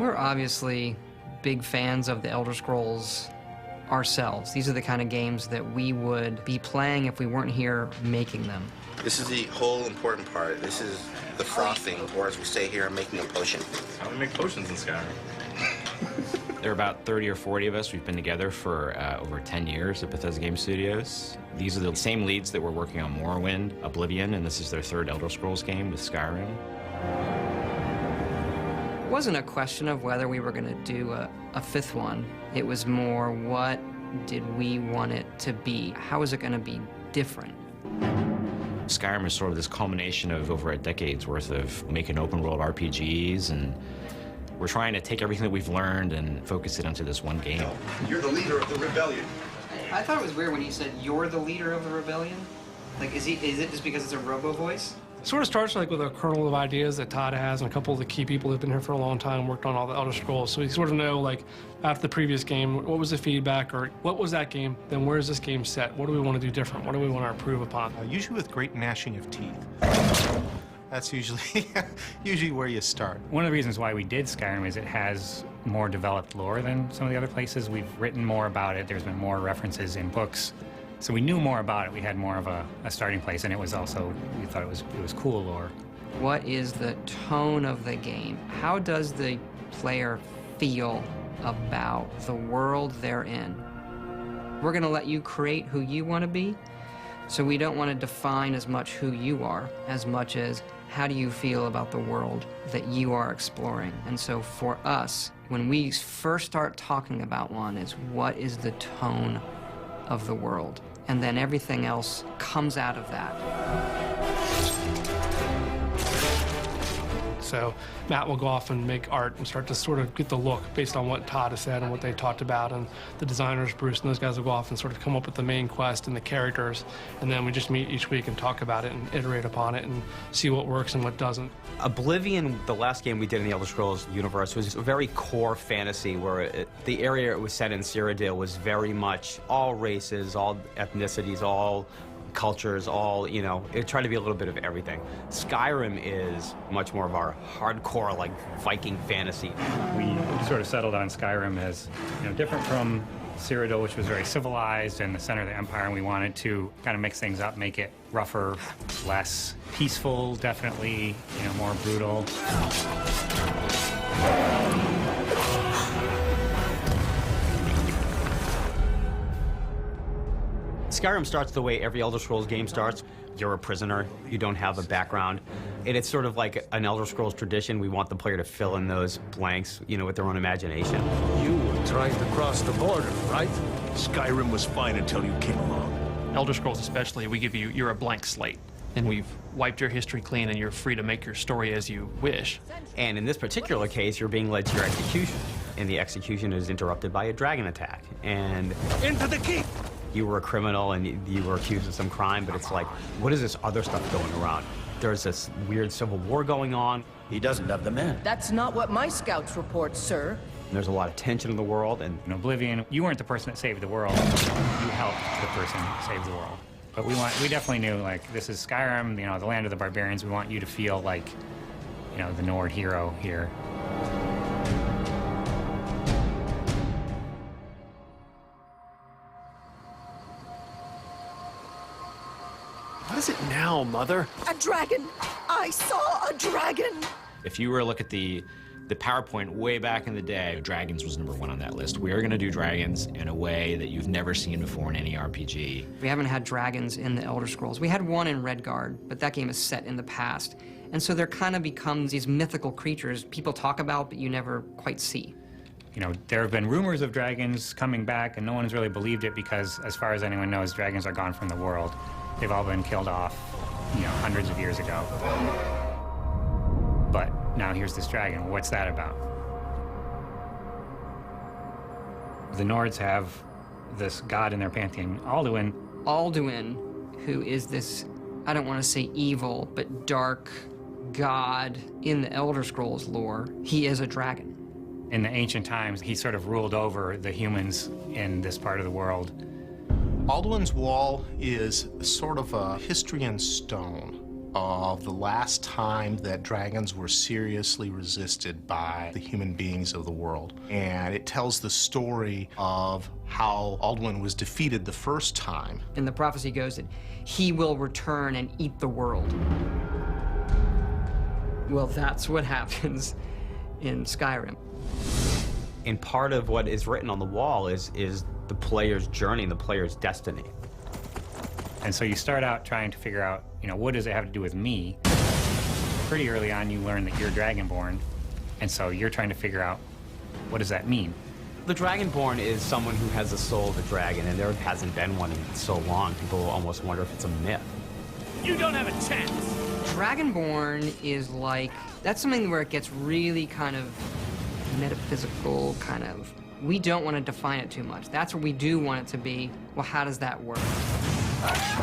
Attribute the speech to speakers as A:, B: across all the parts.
A: We're obviously big fans of the Elder Scrolls ourselves. These are the kind of games that we would be playing if we weren't here making them.
B: This is the whole important part. This is the frothing, or as we say here, making a potion.
C: How do we make potions in Skyrim?
D: There are about 30 or 40 of us. We've been together for over 10 years at Bethesda Game Studios. These are the same leads that were working on Morrowind, Oblivion, and this is their third Elder Scrolls game with Skyrim.
A: It wasn't a question of whether we were going to do a fifth one. It was more, what did we want it to be? How is it going to be different?
D: Skyrim is sort of this culmination of over a decade's worth of making open-world RPGs, and we're trying to take everything that we've learned and focus it onto this one game.
E: You're the leader of the rebellion.
A: I thought it was weird when he said, "You're the leader of the rebellion." Like, is it just because it's a robo voice?
F: It sort of starts like with a kernel of ideas that Todd has, and a couple of the key people who've been here for a long time worked on all the Elder Scrolls. So we sort of know, like, after the previous game, what was the feedback, or what was that game? Then where is this game set? What do we want to do different? What do we want to improve upon?
G: Usually with great gnashing of teeth. That's usually usually where you start.
H: One of the reasons why we did Skyrim is it has more developed lore than some of the other places. We've written more about it. There's been more references in books. So we knew more about it. We had more of a starting place, and it was also, we thought it was cool lore.
A: What is the tone of the game? How does the player feel about the world they're in? We're going to let you create who you want to be, so we don't want to define as much who you are, as much as how do you feel about the world that you are exploring. And so for us, when we first start talking about one, is what is the tone of the world? And then everything else comes out of that.
F: So Matt will go off and make art and start to sort of get the look based on what Todd has said and what they talked about. And the designers, Bruce and those guys, will go off and sort of come up with the main quest and the characters. And then we just meet each week and talk about it and iterate upon it and see what works and what doesn't.
I: Oblivion, the last game we did in the Elder Scrolls universe, was a very core fantasy where the area it was set in, Cyrodiil, was very much all races, all ethnicities, all cultures, all, you know, it tried to be a little bit of everything. Skyrim is much more of our hardcore, like, Viking fantasy.
H: We sort of settled on Skyrim as, you know, different from Cyrodiil, which was very civilized and the center of the empire, and we wanted to kind of mix things up, make it rougher, less peaceful, definitely, you know, more brutal.
I: Skyrim starts the way every Elder Scrolls game starts. You're a prisoner, you don't have a background. And it's sort of like an Elder Scrolls tradition. We want the player to fill in those blanks, you know, with their own imagination.
E: You were trying to cross the border, right? Skyrim was fine until you came along.
J: Elder Scrolls especially, we give you, you're a blank slate. And we've wiped your history clean, and you're free to make your story as you wish.
I: And in this particular case, you're being led to your execution. And the execution is interrupted by a dragon attack. And
E: into the keep!
I: You were a criminal and you were accused of some crime, but it's like, what is this other stuff going around? There's this weird civil war going on.
E: He doesn't have the men.
K: That's not what my scouts report, sir.
I: And there's a lot of tension in the world. And
H: in Oblivion, you weren't the person that saved the world. You helped the person save the world. But we definitely knew, like, this is Skyrim, you know, the land of the barbarians. We want you to feel like, you know, the Nord hero here.
E: What is it now, Mother?
K: A dragon! I saw a dragon!
D: If you were to look at the PowerPoint way back in the day, dragons was #1 on that list. We are going to do dragons in a way that you've never seen before in any RPG.
A: We haven't had dragons in the Elder Scrolls. We had one in Redguard, but that game is set in the past. And so there kind of becomes these mythical creatures people talk about, but you never quite see.
H: You know, there have been rumors of dragons coming back, and no one has really believed it because, as far as anyone knows, dragons are gone from the world. They've all been killed off, you know, hundreds of years ago. But now here's this dragon. What's that about? The Nords have this god in their pantheon, Alduin.
A: Alduin, who is this, I don't want to say evil, but dark god in the Elder Scrolls lore, he is a dragon.
H: In the ancient times, he sort of ruled over the humans in this part of the world.
G: Alduin's Wall is sort of a history in stone. of the last time that dragons were seriously resisted by the human beings of the world. And it tells the story of how Alduin was defeated the first time.
A: And the prophecy goes that he will return and eat the world. Well, that's what happens in Skyrim.
I: And part of what is written on the wall is the player's journey, the player's destiny.
H: And so you start out trying to figure out, you know, what does it have to do with me? Pretty early on, you learn that you're Dragonborn, and so you're trying to figure out, what does that mean?
I: The Dragonborn is someone who has the soul of a dragon, and there hasn't been one in so long. People almost wonder if it's a myth.
E: You don't have a chance!
A: Dragonborn is like, that's something where it gets really kind of metaphysical, kind of, we don't want to define it too much. That's what we do want it to be. Well, how does that work?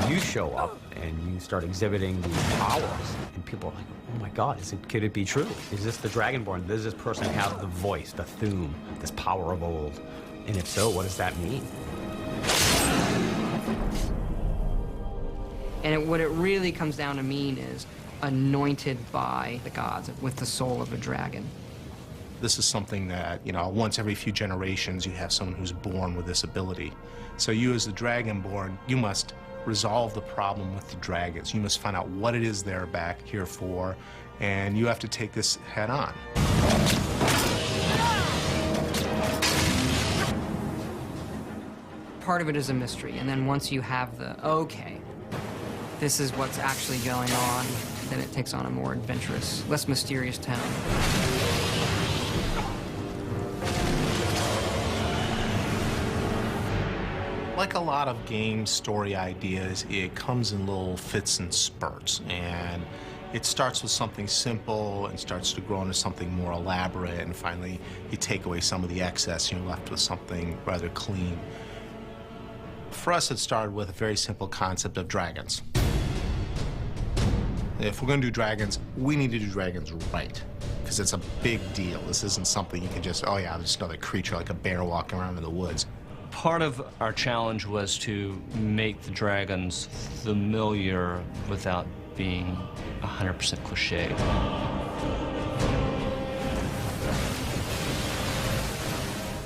I: You show up and you start exhibiting these powers, and people are like, oh my God, could it be true? Is this the Dragonborn? Does this person have the voice, the Thuum, this power of old? And if so, what does that mean?
A: And what it really comes down to mean is anointed by the gods with the soul of a dragon.
G: This is something that, you know, once every few generations you have someone who's born with this ability. So you as the Dragonborn, you must resolve the problem with the dragons. You must find out what it is they're back here for, and you have to take this head on.
A: Part of it is a mystery, and then once you have the, okay, this is what's actually going on, then it takes on a more adventurous, less mysterious tone.
G: Like a lot of game story ideas, it comes in little fits and spurts, and it starts with something simple and starts to grow into something more elaborate, and finally you take away some of the excess and you're left with something rather clean. For us, it started with a very simple concept of dragons. If we're going to do dragons, we need to do dragons right, because it's a big deal. This isn't something you can just, oh yeah, there's another creature like a bear walking around in the woods.
L: Part of our challenge was to make the dragons familiar without being 100% cliche.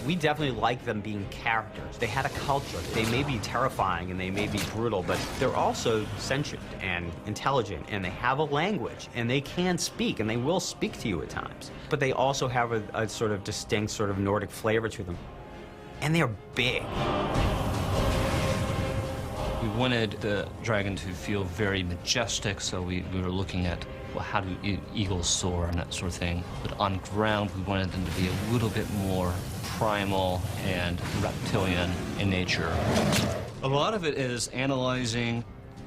I: We definitely like them being characters. They had a culture. They may be terrifying and they may be brutal, but they're also sentient and intelligent, and they have a language, and they can speak, and they will speak to you at times. But they also have a sort of distinct sort of Nordic flavor to them. And they're big.
L: We wanted the dragon to feel very majestic, so we were looking at, well, how do eagles soar and that sort of thing. But on ground, we wanted them to be a little bit more primal and reptilian in nature. A lot of it is analyzing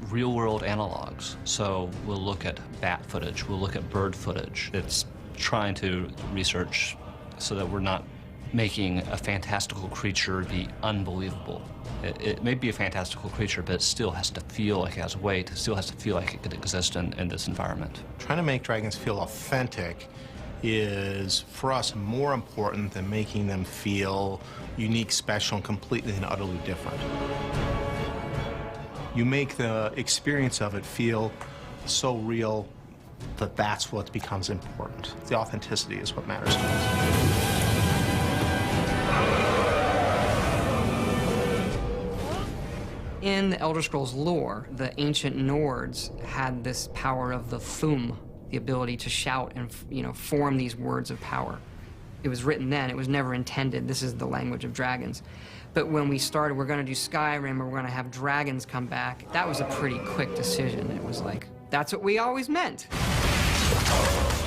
L: real-world analogs. So we'll look at bat footage, we'll look at bird footage. It's trying to research so that we're not making a fantastical creature be unbelievable. It may be a fantastical creature, but it still has to feel like it has weight. It still has to feel like it could exist in this environment.
G: Trying to make dragons feel authentic is, for us, more important than making them feel unique, special, and completely and utterly different. You make the experience of it feel so real that that's what becomes important. The authenticity is what matters to us.
A: In the Elder Scrolls lore, the ancient Nords had this power of the Thuum, the ability to shout and, form these words of power. It was written then, it was never intended, this is the language of dragons. But when we started, we're gonna do Skyrim, or we're gonna have dragons come back, that was a pretty quick decision. It was like, that's what we always meant.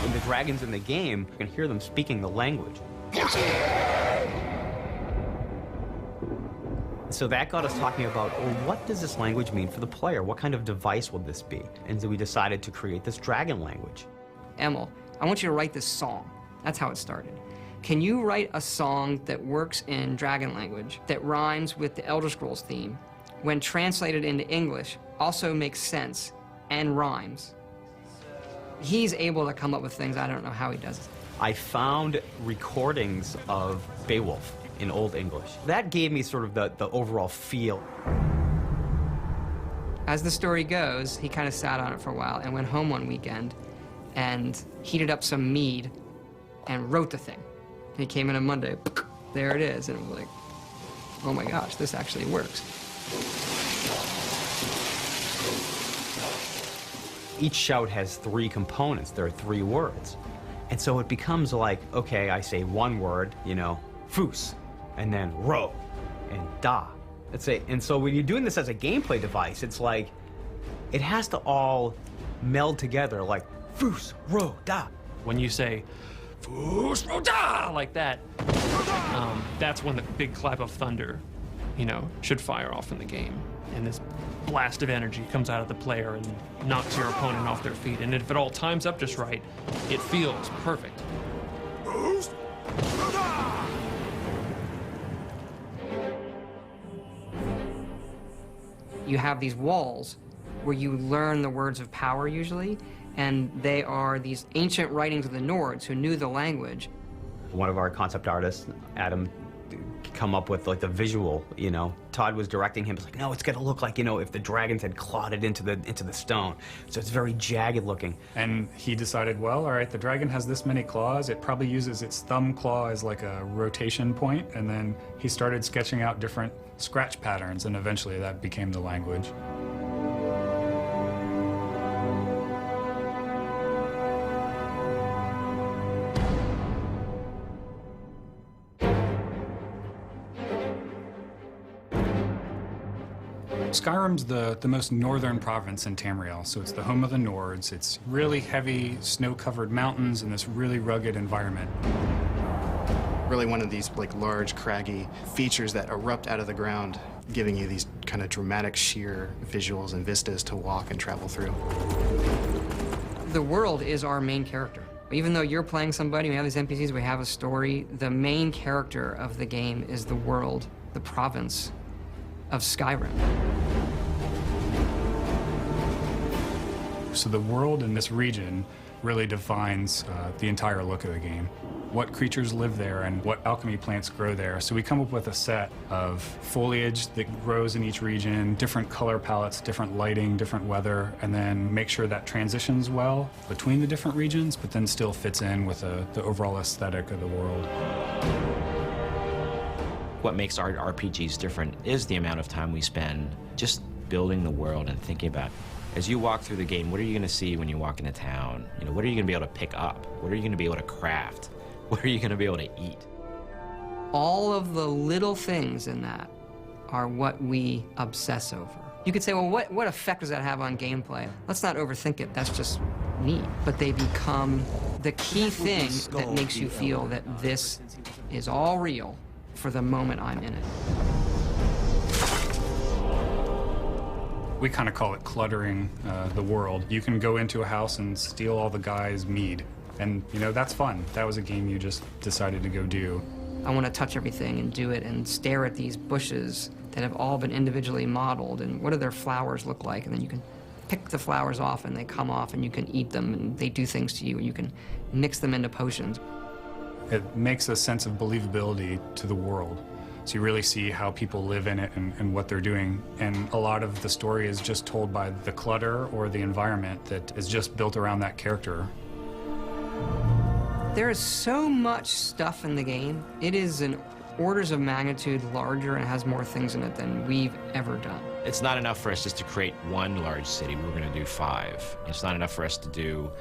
I: When the dragons in the game, you can hear them speaking the language. So that got us talking about, well, what does this language mean for the player? What kind of device will this be? And so we decided to create this dragon language.
A: Emil, I want you to write this song. That's how it started. Can you write a song that works in dragon language, that rhymes with the Elder Scrolls theme, when translated into English, also makes sense and rhymes? He's able to come up with things, I don't know how he does it.
I: I found recordings of Beowulf in Old English. That gave me sort of the overall feel.
A: As the story goes, he kind of sat on it for a while and went home one weekend and heated up some mead and wrote the thing. He came in on Monday, there it is, and it was like, oh my gosh, this actually works.
I: Each shout has 3 components. There are 3 words. And so it becomes like, okay, I say one word, you know, foos, and then ro, and da. And so when you're doing this as a gameplay device, it's like, it has to all meld together, like foos, ro, da.
J: When you say, foos, ro, da, like that, that's when the big clap of thunder, you know, should fire off in the game. And this blast of energy comes out of the player and knocks your opponent off their feet. And if it all times up just right, it feels perfect.
A: You have these walls where you learn the words of power usually, and they are these ancient writings of the Nords who knew the language.
I: One of our concept artists, Adam, come up with like the visual, you know. Todd was directing him, it's like, no, it's gonna look like, you know, if the dragons had clawed it into the stone. So it's very jagged looking.
H: And he decided, well, all right, the dragon has this many claws, it probably uses its thumb claw as like a rotation point, and then he started sketching out different scratch patterns, and eventually that became the language. Skyrim's the most northern province in Tamriel, so it's the home of the Nords. It's really heavy, snow-covered mountains and this really rugged environment.
M: Really one of these like large, craggy features that erupt out of the ground, giving you these kind of dramatic, sheer visuals and vistas to walk and travel through.
A: The world is our main character. Even though you're playing somebody, we have these NPCs, we have a story, the main character of the game is the world, the province of Skyrim.
H: So the world in this region really defines the entire look of the game. What creatures live there and what alchemy plants grow there. So we come up with a set of foliage that grows in each region, different color palettes, different lighting, different weather, and then make sure that transitions well between the different regions, but then still fits in with the overall aesthetic of the world.
D: What makes our RPGs different is the amount of time we spend just building the world and thinking about, as you walk through the game, what are you going to see when you walk into town? You know, what are you going to be able to pick up? What are you going to be able to craft? What are you going to be able to eat?
A: All of the little things in that are what we obsess over. You could say, well, what effect does that have on gameplay? Let's not overthink it, that's just neat. But they become the key thing that makes you feel that this is all real for the moment I'm in it.
H: We kind of call it cluttering the world. You can go into a house and steal all the guy's mead. And, you know, that's fun. That was a game you just decided to go do.
A: I want to touch everything and do it and stare at these bushes that have all been individually modeled and what do their flowers look like, and then you can pick the flowers off and they come off and you can eat them and they do things to you and you can mix them into potions.
H: It makes a sense of believability to the world. So you really see how people live in it and what they're doing. And a lot of the story is just told by the clutter or the environment that is just built around that character.
A: There is so much stuff in the game. It is an orders of magnitude larger and has more things in it than we've ever done.
D: It's not enough for us just to create one large city. We're going to do 5. It's not enough for us to do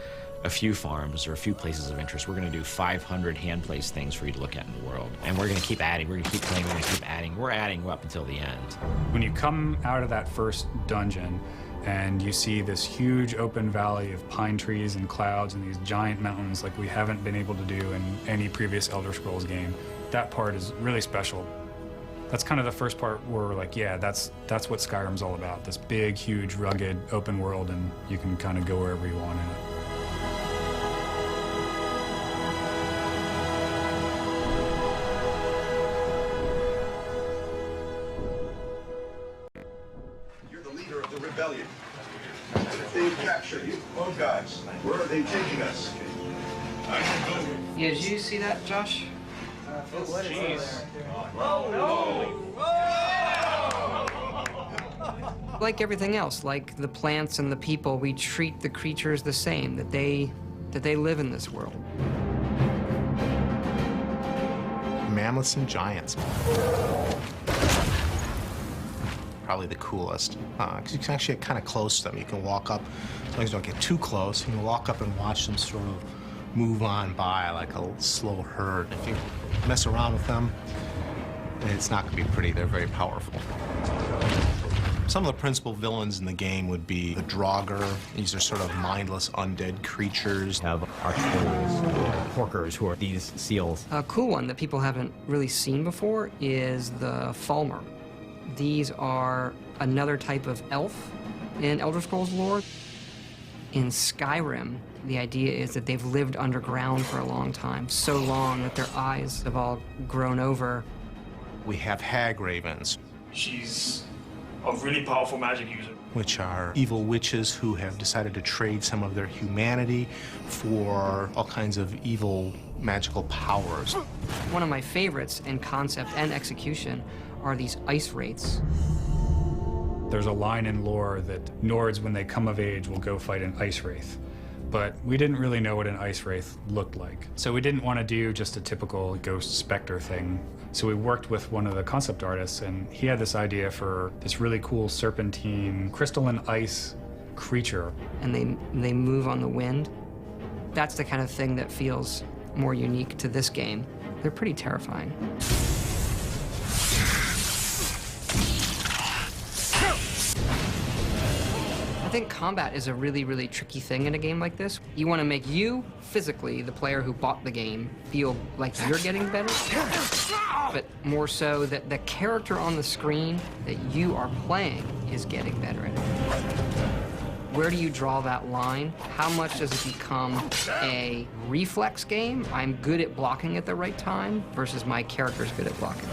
D: a few farms or a few places of interest. We're going to do 500 hand-placed things for you to look at in the world. And we're going to keep adding, we're going to keep playing, we're going to keep adding. We're adding up until the end.
H: When you come out of that first dungeon and you see this huge open valley of pine trees and clouds and these giant mountains like we haven't been able to do in any previous Elder Scrolls game, that part is really special. That's kind of the first part where we're like, yeah, that's what Skyrim's all about. This big, huge, rugged, open world, and you can kind of go wherever you want in it.
N: Rebellion. And if they capture you, oh gods, where are they taking us? I can go.
A: Yeah, did you see that, Josh?
N: Jeez.
A: Oh, no! Like everything else, like the plants and the people, we treat the creatures the same, that they live in this world.
G: Mammoths and giants. Probably the coolest, because you can actually get kind of close to them. You can walk up, as long as you don't get too close, you can walk up and watch them sort of move on by like a slow herd. If you mess around with them, it's not going to be pretty. They're very powerful. Some of the principal villains in the game would be the Draugr. These are sort of mindless undead creatures.
I: Have archers or porkers, who are these seals.
A: A cool one that people haven't really seen before is the Falmer. These are another type of elf in Elder Scrolls lore. In Skyrim, the idea is that they've lived underground for a long time, so long that their eyes have all grown over.
G: We have hag ravens.
O: She's a really powerful magic user.
G: Which are evil witches who have decided to trade some of their humanity for all kinds of evil magical powers.
A: One of my favorites in concept and execution are these ice wraiths.
H: There's a line in lore that Nords, when they come of age, will go fight an ice wraith. But we didn't really know what an ice wraith looked like. So we didn't want to do just a typical ghost specter thing. So we worked with one of the concept artists, and he had this idea for this really cool serpentine crystalline ice creature.
A: And they move on the wind. That's the kind of thing that feels more unique to this game. They're pretty terrifying. I think combat is a really, really tricky thing in a game like this. You want to make you, physically, the player who bought the game, feel like you're getting better, but more so that the character on the screen that you are playing is getting better at it. Where do you draw that line? How much does it become a reflex game? I'm good at blocking at the right time versus my character's good at blocking.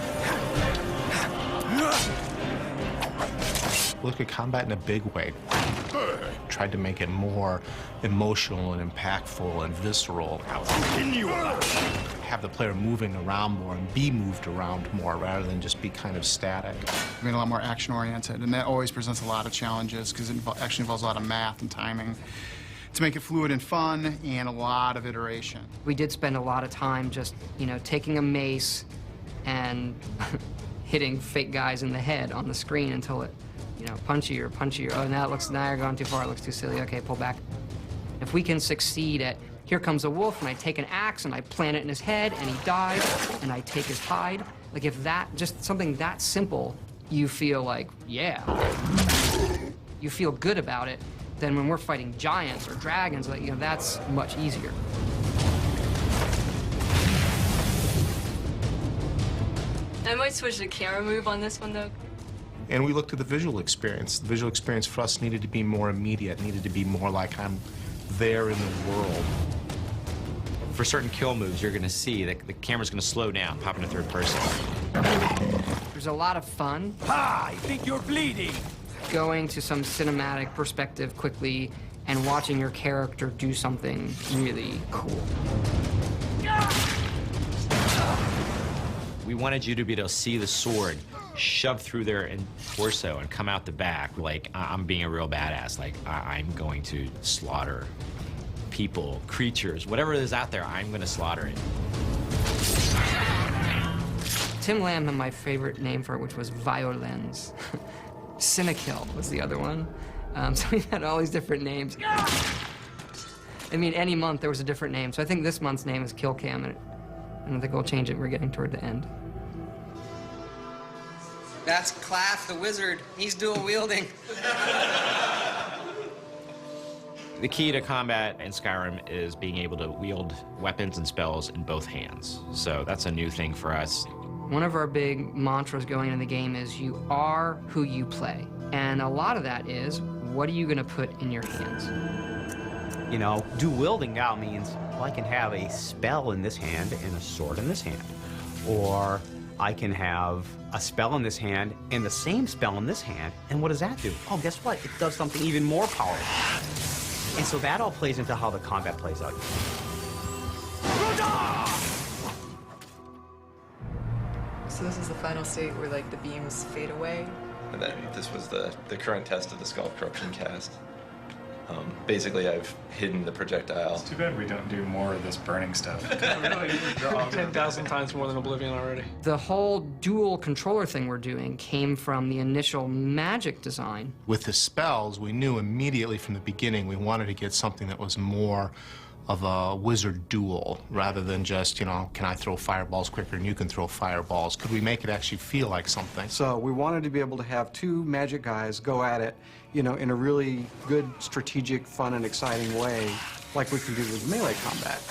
G: Look at combat in a big way. Tried to make it more emotional and impactful and visceral. Have the player moving around more and be moved around more rather than just be kind of static.
M: I mean, a lot more action-oriented, and that always presents a lot of challenges because it actually involves a lot of math and timing to make it fluid and fun, and a lot of iteration.
A: We did spend a lot of time just, taking a mace and hitting fake guys in the head on the screen until it, punchy or, oh, now you're going too far, it looks too silly, okay, pull back. If we can succeed at, here comes a wolf, and I take an axe, and I plant it in his head, and he dies, and I take his hide, like if that, just something that simple, you feel like, yeah. You feel good about it, then when we're fighting giants or dragons, that's much easier.
P: I might switch the camera move on this one, though.
G: And we looked at the visual experience. The visual experience for us needed to be more immediate, needed to be more like I'm there in the world.
D: For certain kill moves, you're going to see that the camera's going to slow down, pop into third person.
A: There's a lot of fun.
E: I think you're bleeding.
A: Going to some cinematic perspective quickly and watching your character do something really cool.
D: We wanted you to be able to see the sword shove through their torso and come out the back like I'm being a real badass, like I'm going to slaughter people, creatures, whatever is out there, I'm going to slaughter it.
A: Tim Lamb had my favorite name for it, which was Violens. Cinekill was the other one. So we had all these different names. I mean, any month there was a different name. So I think this month's name is Kill Cam, and I think we'll change it. We're getting toward the end. That's Claff, the wizard. He's dual wielding.
D: The key to combat in Skyrim is being able to wield weapons and spells in both hands. So that's a new thing for us.
A: One of our big mantras going into the game is you are who you play. And a lot of that is, what are you going to put in your hands?
I: Dual wielding now means, well, I can have a spell in this hand and a sword in this hand. Or I can have a spell in this hand and the same spell in this hand, and what does that do? Oh, guess what? It does something even more powerful. And so that all plays into how the combat plays out.
P: So this is the final state where, the beams fade away?
Q: And then this was the current test of the Skull Corruption cast. Basically, I've hidden the projectile.
C: It's too bad we don't do more of this burning stuff.
F: 10,000 times more than Oblivion already.
A: The whole dual controller thing we're doing came from the initial magic design.
G: With the spells, we knew immediately from the beginning we wanted to get something that was more of a wizard duel rather than just, you know, can I throw fireballs quicker than you can throw fireballs? Could we make it actually feel like something?
R: So we wanted to be able to have two magic guys go at it, you know, in a really good, strategic, fun, and exciting way, like we can do with melee combat.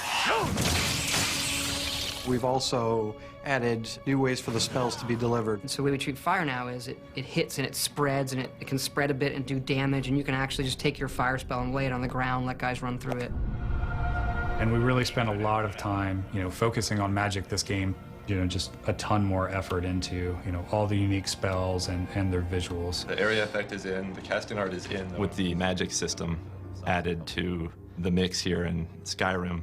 R: We've also added new ways for the spells to be delivered.
A: So the way we treat fire now is it hits and it spreads, and it can spread a bit and do damage, and you can actually just take your fire spell and lay it on the ground, let guys run through it.
C: And we really spent a lot of time, you know, focusing on magic this game, you know, just a ton more effort into, you know, all the unique spells and their visuals.
Q: The area effect is in, the casting art is in. With the magic system added to the mix here in Skyrim,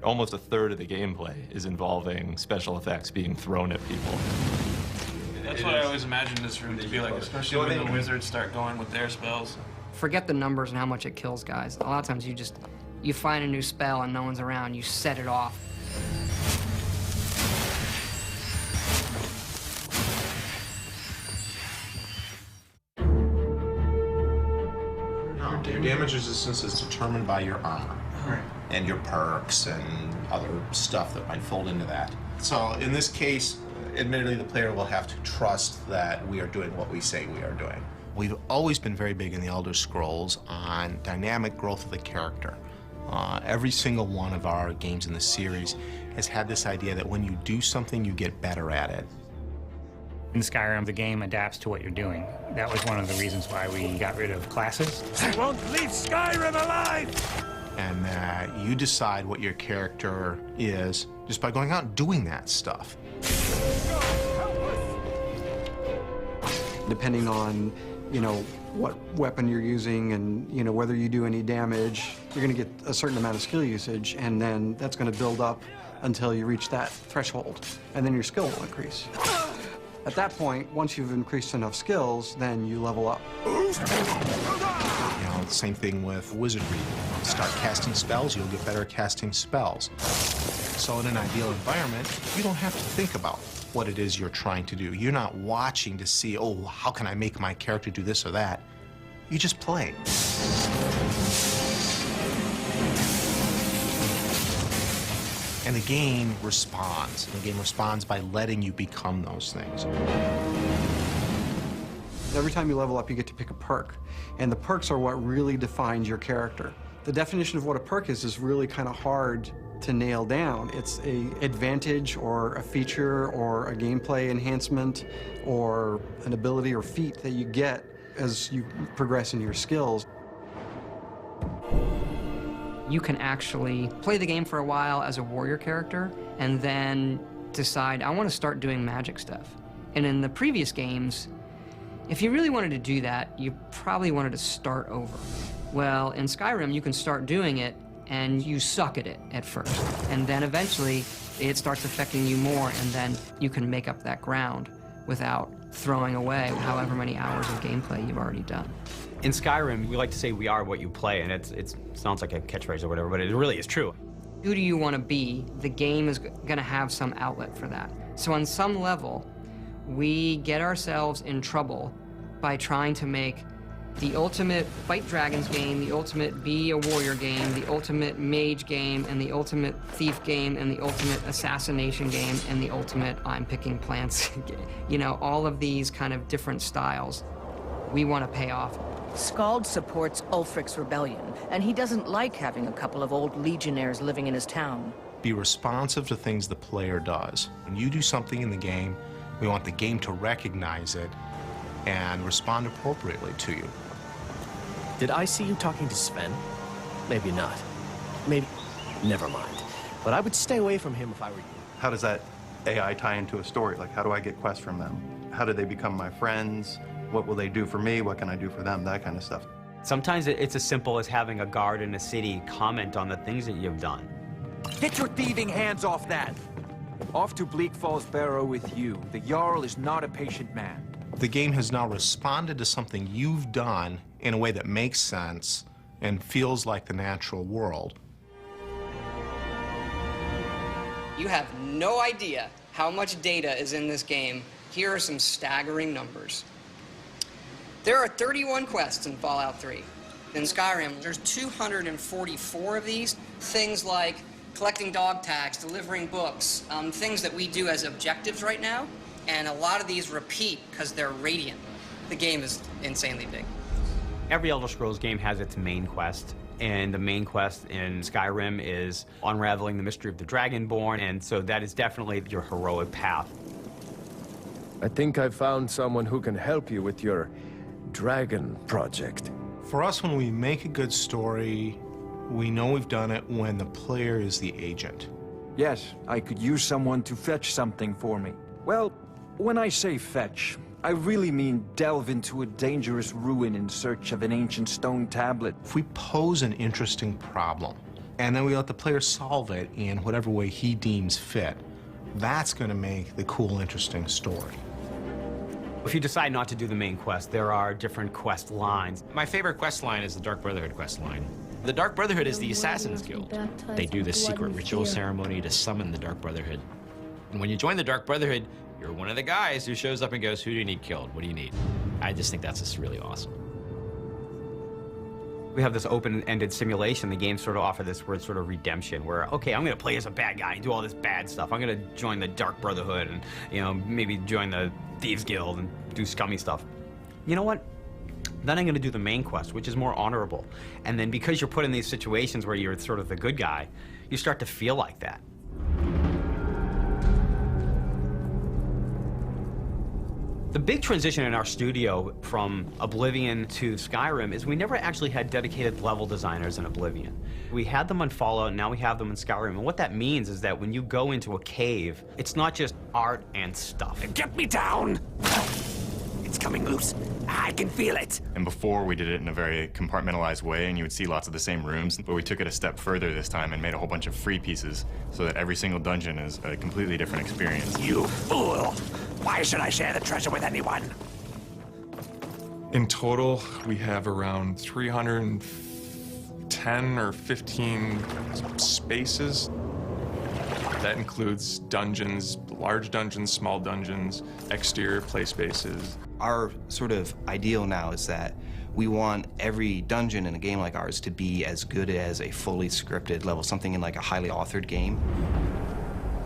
Q: almost a third of the gameplay is involving special effects being thrown at people.
S: That's what I always imagined this room to be like, especially when the wizards start going with their spells.
A: Forget the numbers and how much it kills guys. A lot of times you find a new spell and no one's around, you set it off.
G: Your damage resistance is determined by your armor and your perks and other stuff that might fold into that. So in this case, admittedly, the player will have to trust that we are doing what we say we are doing. We've always been very big in the Elder Scrolls on dynamic growth of the character. Every single one of our games in the series has had this idea that when you do something, you get better at it.
H: In Skyrim, the game adapts to what you're doing. That was one of the reasons why we got rid of classes.
E: I won't leave Skyrim alive!
G: And you decide what your character is just by going out and doing that stuff.
R: Depending on, you know, what weapon you're using and, you know, whether you do any damage, you're going to get a certain amount of skill usage, and then that's going to build up until you reach that threshold, and then your skill will increase. At that point, once you've increased enough skills, then you level up.
G: You know, same thing with wizardry. Start casting spells, you'll get better at casting spells. So in an ideal environment, you don't have to think about what it is you're trying to do. You're not watching to see, oh, how can I make my character do this or that? You just play. And the game responds. The game responds by letting you become those things.
R: Every time you level up, you get to pick a perk. And the perks are what really defines your character. The definition of what a perk is really kind of hard to nail down. It's an advantage or a feature or a gameplay enhancement or an ability or feat that you get as you progress in your skills.
A: You can actually play the game for a while as a warrior character and then decide, I want to start doing magic stuff. And in the previous games, if you really wanted to do that, you probably wanted to start over. Well, in Skyrim, you can start doing it and you suck at it at first. And then eventually, it starts affecting you more, and then you can make up that ground without throwing away however many hours of gameplay you've already done.
I: In Skyrim, we like to say we are what you play, and it sounds like a catchphrase or whatever, but it really is true.
A: Who do you want to be? The game is going to have some outlet for that. So on some level, we get ourselves in trouble by trying to make the ultimate fight dragons game, the ultimate be a warrior game, the ultimate mage game, and the ultimate thief game, and the ultimate assassination game, and the ultimate I'm picking plants. You know, all of these kind of different styles. We want to pay off.
K: Skald supports Ulfric's rebellion, and he doesn't like having a couple of old legionnaires living in his town.
G: Be responsive to things the player does. When you do something in the game, we want the game to recognize it and respond appropriately to you.
T: Did I see you talking to Sven? Maybe not. Maybe... Never mind. But I would stay away from him if I were you.
U: How does that AI tie into a story? Like, how do I get quests from them? How do they become my friends? What will they do for me? What can I do for them? That kind of stuff.
I: Sometimes it's as simple as having a guard in a city comment on the things that you've done.
V: Get your thieving hands off that! Off to Bleak Falls Barrow with you. The Jarl is not a patient man.
G: The game has now responded to something you've done in a way that makes sense and feels like the natural world.
A: You have no idea how much data is in this game. Here are some staggering numbers. There are 31 quests in Fallout 3. In Skyrim, there's 244 of these. Things like collecting dog tags, delivering books, things that we do as objectives right now. And a lot of these repeat because they're radiant. The game is insanely big.
I: Every Elder Scrolls game has its main quest, and the main quest in Skyrim is unraveling the mystery of the Dragonborn, and so that is definitely your heroic path.
B: I think I found someone who can help you with your dragon project.
G: For us, when we make a good story, we know we've done it when the player is the agent.
V: Yes, I could use someone to fetch something for me. Well, when I say fetch, I really mean delve into a dangerous ruin in search of an ancient stone tablet.
G: If we pose an interesting problem, and then we let the player solve it in whatever way he deems fit, that's going to make the cool, interesting story.
I: If you decide not to do the main quest, there are different quest lines.
D: My favorite quest line is the Dark Brotherhood quest line. The Dark Brotherhood is the Assassin's Guild. They do this secret ritual ceremony to summon the Dark Brotherhood. And when you join the Dark Brotherhood, you're one of the guys who shows up and goes, who do you need killed? What do you need? I just think that's just really awesome.
I: We have this open-ended simulation. The games sort of offer this word sort of redemption, where, okay, I'm going to play as a bad guy and do all this bad stuff. I'm going to join the Dark Brotherhood and, you know, maybe join the Thieves Guild and do scummy stuff. You know what? Then I'm going to do the main quest, which is more honorable. And then because you're put in these situations where you're sort of the good guy, you start to feel like that. The big transition in our studio from Oblivion to Skyrim is we never actually had dedicated level designers in Oblivion. We had them on Fallout, and now we have them in Skyrim. And what that means is that when you go into a cave, it's not just art and stuff.
V: Get me down! It's coming loose. I can feel it.
L: And before, we did it in a very compartmentalized way, and you would see lots of the same rooms, but we took it a step further this time and made a whole bunch of free pieces so that every single dungeon is a completely different experience.
V: You fool! Why should I share the treasure with anyone?
W: In total, we have around 310 or 15 spaces. That includes dungeons, large dungeons, small dungeons, exterior play spaces.
X: Our sort of ideal now is that we want every dungeon in a game like ours to be as good as a fully scripted level, something in like a highly authored game.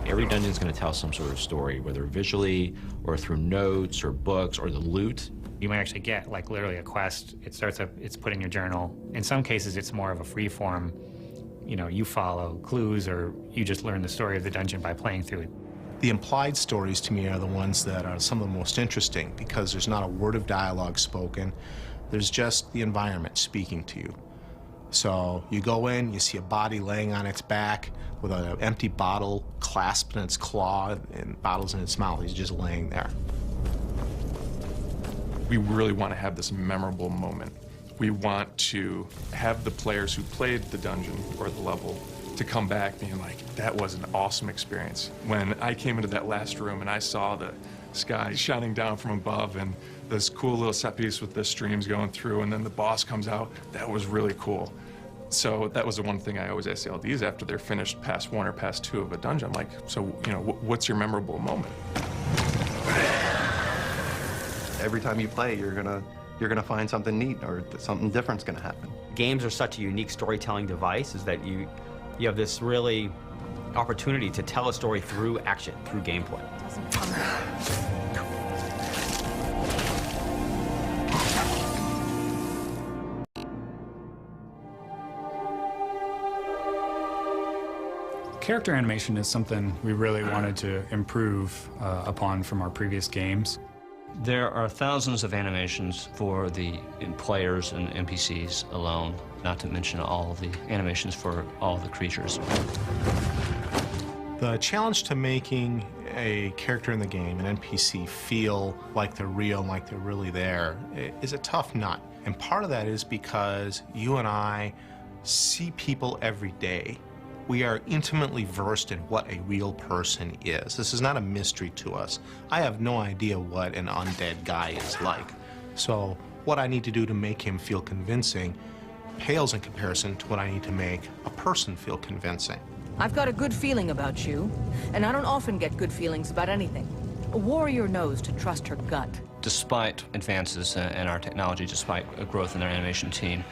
D: Every dungeon is going to tell some sort of story, whether visually or through notes or books or the loot.
H: You might actually get like literally a quest. It starts up, it's put in your journal. In some cases, it's more of a free form. You know, you follow clues or you just learn the story of the dungeon by playing through it.
G: The implied stories to me are the ones that are some of the most interesting because there's not a word of dialogue spoken. There's just the environment speaking to you. So you go in, you see a body laying on its back with an empty bottle clasped in its claw and bottles in its mouth. He's just laying there.
W: We really want to have this memorable moment. We want to have the players who played the dungeon or the level to come back being like, that was an awesome experience. When I came into that last room and I saw the sky shining down from above and this cool little set piece with the streams going through and then the boss comes out, that was really cool. So that was the one thing I always ask the LDs after they're finished past 1 or past 2 of a dungeon. I'm like, so, you know, what's your memorable moment?
U: Every time you play, you're gonna find something neat or something different's gonna happen.
I: Games are such a unique storytelling device is that you have this really opportunity to tell a story through action, through gameplay.
C: Character animation is something we really wanted to improve upon from our previous games.
Y: There are thousands of animations for the players and NPCs alone, not to mention all of the animations for all the creatures.
G: The challenge to making a character in the game, an NPC, feel like they're real, like they're really there, is a tough nut. And part of that is because you and I see people every day. We are intimately versed in what a real person is. This is not a mystery to us. I have no idea what an undead guy is like. So what I need to do to make him feel convincing pales in comparison to what I need to make a person feel convincing.
K: I've got a good feeling about you, and I don't often get good feelings about anything. A warrior knows to trust her gut.
Y: Despite advances in our technology, despite a growth in our animation team,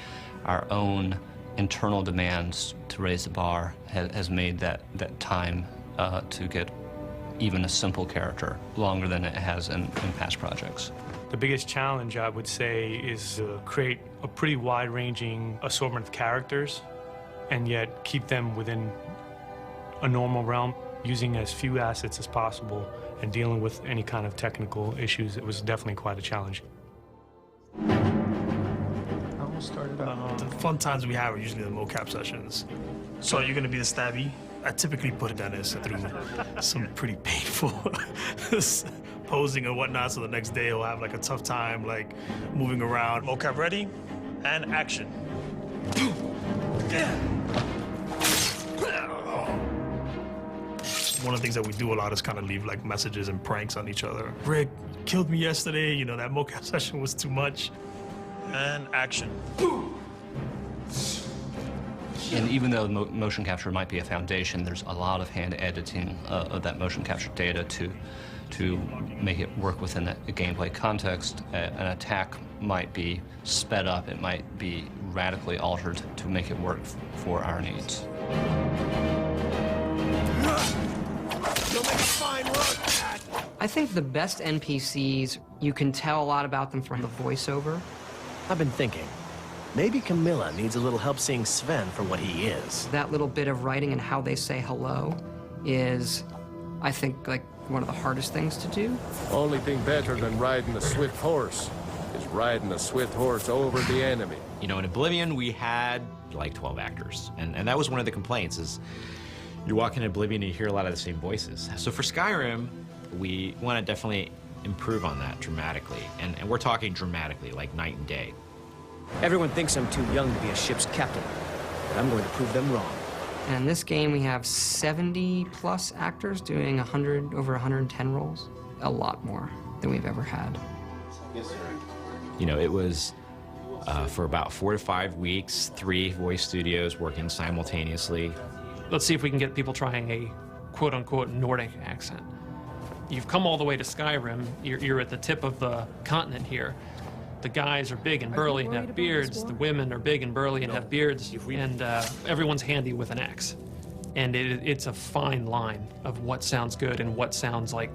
Y: our own internal demands to raise the bar has made that time to get even a simple character longer than it has in past projects.
J: The biggest challenge, I would say, is to create a pretty wide-ranging assortment of characters and yet keep them within a normal realm, using as few assets as possible and dealing with any kind of technical issues. It was definitely quite a challenge.
S: The fun times we have are usually the mocap sessions. So you're gonna be the stabby. I typically put Dennis through some pretty painful posing and whatnot, so the next day he'll have like a tough time like moving around. Mocap ready, and action. One of the things that we do a lot is kind of leave like messages and pranks on each other. Rick killed me yesterday, you know, that mocap session was too much. And action.
Y: And even though motion capture might be a foundation, there's a lot of hand editing of that motion capture data to make it work within a gameplay context. An attack might be sped up, it might be radically altered to make it work for our needs.
A: You'll make a fine run. I think the best NPCs, you can tell a lot about them from the voiceover.
T: I've been thinking, maybe Camilla needs a little help seeing Sven for what he is.
A: That little bit of writing and how they say hello is, I think, like one of the hardest things to do.
B: Only thing better than riding a swift horse is riding a swift horse over the enemy.
D: You know, in Oblivion, we had like 12 actors, and that was one of the complaints is you walk in Oblivion and you hear a lot of the same voices. So for Skyrim, we want to definitely improve on that dramatically, and we're talking dramatically, like night and day.
T: Everyone thinks I'm too young to be a ship's captain, but I'm going to prove them wrong.
A: And in this game, we have 70+ actors doing over 110 roles. A lot more than we've ever had.
D: Yes, sir. You know, it was for about 4 to 5 weeks, 3 voice studios working simultaneously.
F: Let's see if we can get people trying a quote-unquote Nordic accent. You've come all the way to Skyrim. You're at the tip of the continent here. The guys are big and burly and have beards. The women are big and burly and have beards. And everyone's handy with an axe. And it's a fine line of what sounds good and what sounds like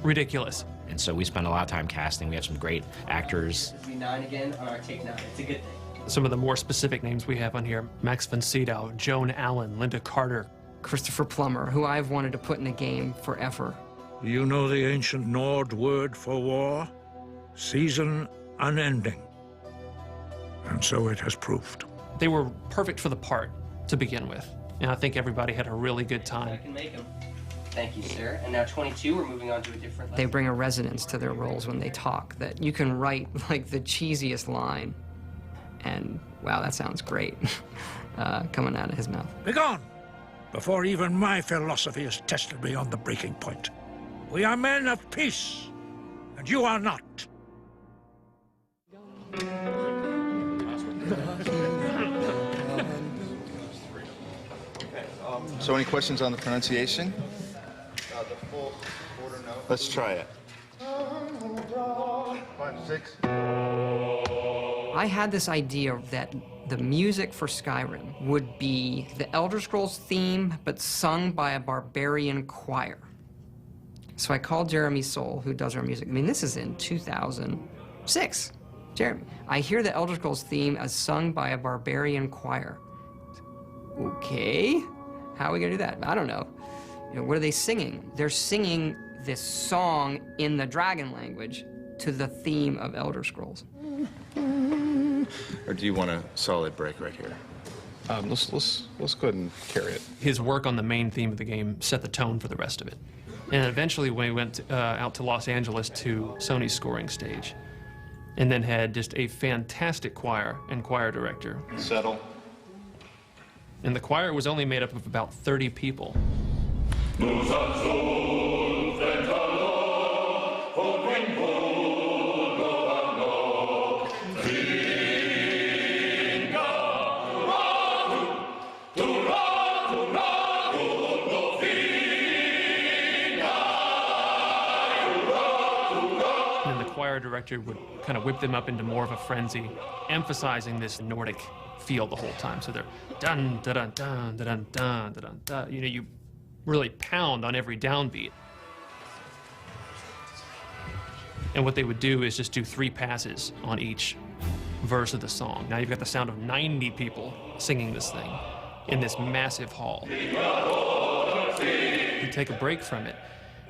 F: ridiculous.
D: And so we spent a lot of time casting. We have some great actors.
T: Between 9 again, all right, take 9. It's a good thing.
F: Some of the more specific names we have on here: Max von Sydow, Joan Allen, Linda Carter,
A: Christopher Plummer, who I've wanted to put in a game forever.
M: You know the ancient Nord word for war? Season unending. And so it has proved.
F: They were perfect for the part to begin with, and I think everybody had a really good time.
T: I can make them. Thank you, sir. And now 22, we're moving on to a different
A: They bring a resonance to their roles when they talk that you can write like the cheesiest line, and wow, that sounds great coming out of his mouth.
M: Begone, before even my philosophy has tested me on the breaking point. We are men of peace, and you are not.
N: So any questions on the pronunciation? Let's try it. 5, 6.
A: I had this idea that the music for Skyrim would be the Elder Scrolls theme, but sung by a barbarian choir. So I called Jeremy Soule, who does our music. I mean, this is in 2006. Jeremy, I hear the Elder Scrolls theme as sung by a barbarian choir. Okay, how are we gonna do that? I don't know. You know, what are they singing? They're singing this song in the dragon language to the theme of Elder Scrolls.
N: Or do you want a solid break right here? Let's go ahead and carry it.
F: His work on the main theme of the game set the tone for the rest of it. And eventually we went out to Los Angeles to Sony's scoring stage, and then had just a fantastic choir and choir director.
N: Settle.
F: And the choir was only made up of about 30 people. Director would kind of whip them up into more of a frenzy, emphasizing this Nordic feel the whole time. So they're dun dun dun dun dun dun dun dun. You know, you really pound on every downbeat. And what they would do is just do 3 passes on each verse of the song. Now you've got the sound of 90 people singing this thing in this massive hall. You take a break from it,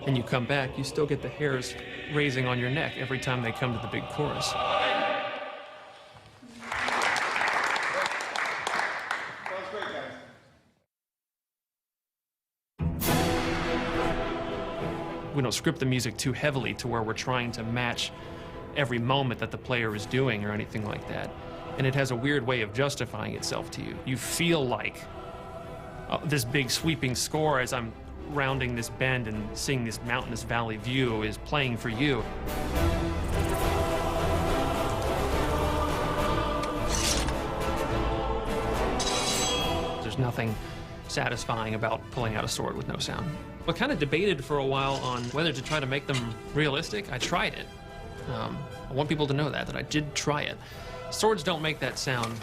F: and you come back, you still get the hairs raising on your neck every time they come to the big chorus. We don't script the music too heavily to where we're trying to match every moment that the player is doing or anything like that. And it has a weird way of justifying itself to you. You feel like this big sweeping score as I'm rounding this bend and seeing this mountainous valley view is playing for you. There's nothing satisfying about pulling out a sword with no sound. I kind of debated for a while on whether to try to make them realistic. I tried it. I want people to know that I did try it. Swords don't make that sound.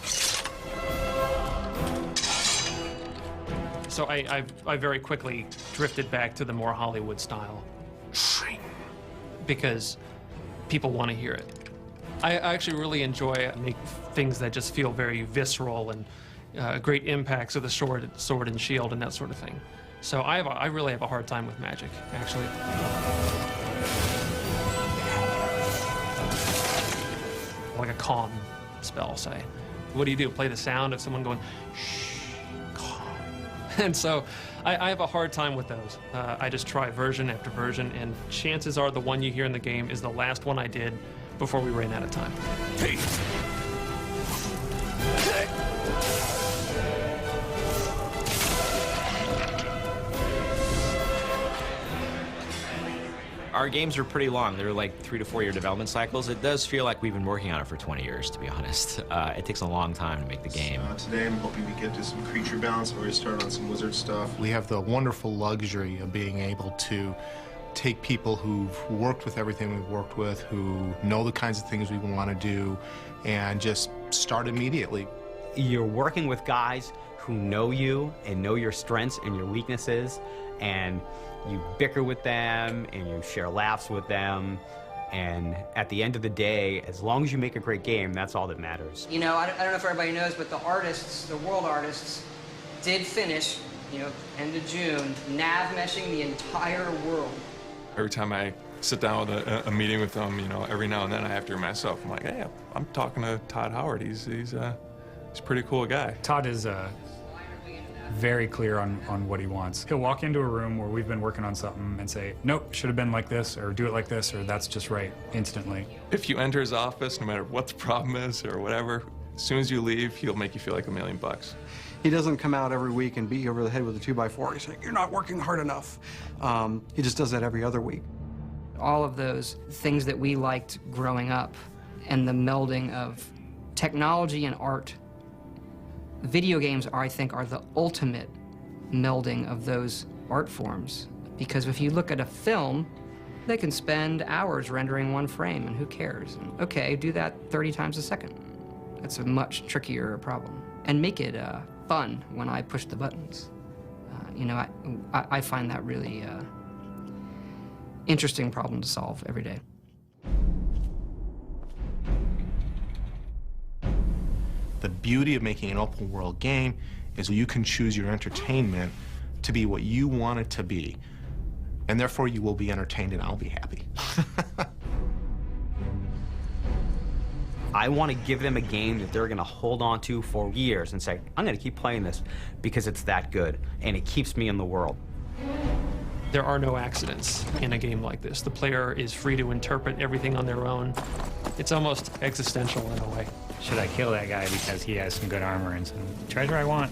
F: So I very quickly drifted back to the more Hollywood style, because people want to hear it. I actually really enjoy make things that just feel very visceral and great impacts of the sword and shield and that sort of thing. So I really have a hard time with magic, actually. Like a calm spell, say. What do? Play the sound of someone going, shh. And so I have a hard time with those. I just try version after version, and chances are the one you hear in the game is the last one I did before we ran out of time. Hey.
D: Our games are pretty long. They're like 3 to 4 year development cycles. It does feel like we've been working on it for 20 years, to be honest. It takes a long time to make the game.
N: Today I'm hoping to get to some creature balance. We're going to start on some wizard stuff.
G: We have the wonderful luxury of being able to take people who've worked with everything we've worked with, who know the kinds of things we want to do, and just start immediately.
I: You're working with guys who know you and know your strengths and your weaknesses, and you bicker with them and you share laughs with them, and at the end of the day, as long as you make a great game, that's all that matters.
A: You know, I don't know if everybody knows, but the artists, the world artists, did finish, you know, end of June, nav meshing the entire world.
W: Every time I sit down with a meeting with them, you know, every now and then I have to remind myself, I'm like, hey, I'm talking to Todd Howard. He's a pretty cool guy.
C: Todd is very clear on what he wants. He'll walk into a room where we've been working on something and say, nope, should have been like this, or do it like this, or that's just right, instantly.
W: If you enter his office, no matter what the problem is or whatever, as soon as you leave, he'll make you feel like $1 million.
E: He doesn't come out every week and beat you over the head with a 2x4. He's like, you're not working hard enough. He just does that every other week.
A: All of those things that we liked growing up and the melding of technology and art. Video games, I think, are the ultimate melding of those art forms. Because if you look at a film, they can spend hours rendering one frame, and who cares? And, okay, do that 30 times a second. That's a much trickier problem. And make it fun when I push the buttons. You know, I find that really interesting problem to solve every day.
G: The beauty of making an open world game is you can choose your entertainment to be what you want it to be. And therefore you will be entertained and I'll be happy.
I: I want to give them a game that they're going to hold on to for years and say, I'm going to keep playing this because it's that good and it keeps me in the world.
F: There are no accidents in a game like this. The player is free to interpret everything on their own. It's almost existential in a way.
H: Should I kill that guy because he has some good armor and some treasure I want?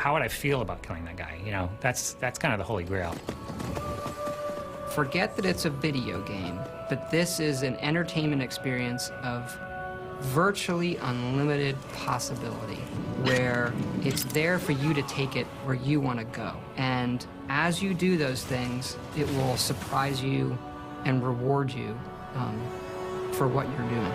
H: how would I feel about killing that guy? You know, that's kind of the holy grail.
A: Forget that it's a video game, but this is an entertainment experience of virtually unlimited possibility, where it's there for you to take it where you want to go. And as you do those things, it will surprise you and reward you for what you're doing.